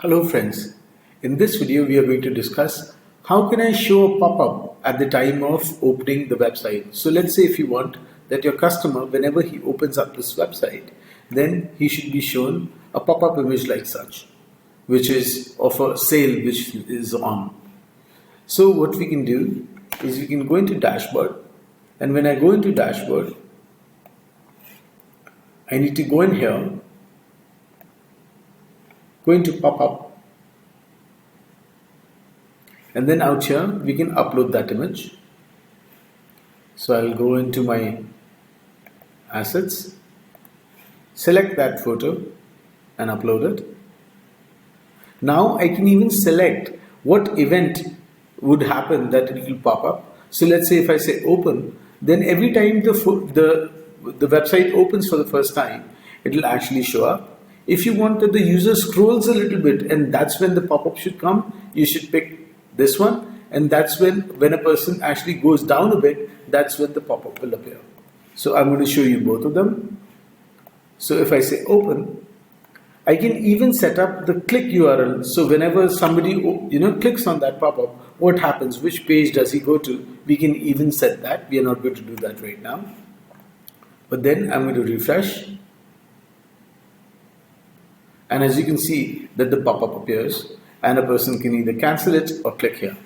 Hello friends, in this video we are going to discuss how can I show a pop-up at the time of opening the website. So let's say if you want that your customer, whenever he opens up this website, then he should be shown a pop-up image like such, which is of a sale which is on. So what we can do is we can go into dashboard, and when I go into dashboard, I need to go in here, go into pop-up, and then out here we can upload that image. So I'll go into my assets, select that photo and upload it. Now I can even select what event would happen that it will pop up. So let's say if I say open, then every time the website opens for the first time, it will actually show up. If you want that the user scrolls a little bit and that's when the pop-up should come, you should pick this one, and that's when a person actually goes down a bit, that's when the pop-up will appear. So I'm going to show you both of them. So if I say open, I can even set up the click URL. So whenever somebody clicks on that pop-up, what happens? Which page does he go to? We can even set that. We are not going to do that right now. But then I'm going to refresh. And as you can see that the pop-up appears and a person can either cancel it or click here.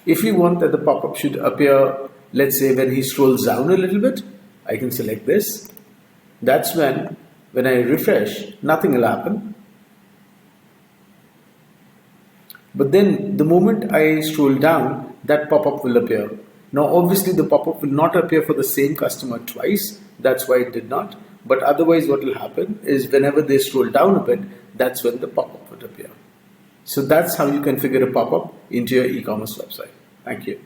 If we want that the pop-up should appear, let's say when he scrolls down a little bit, I can select this. That's when I refresh, nothing will happen. But then the moment I scroll down, that pop-up will appear. Now obviously the pop-up will not appear for the same customer twice. That's why it did not. But otherwise what will happen is whenever they scroll down a bit, that's when the pop-up would appear. So that's how you configure a pop-up into your e-commerce website. Thank you.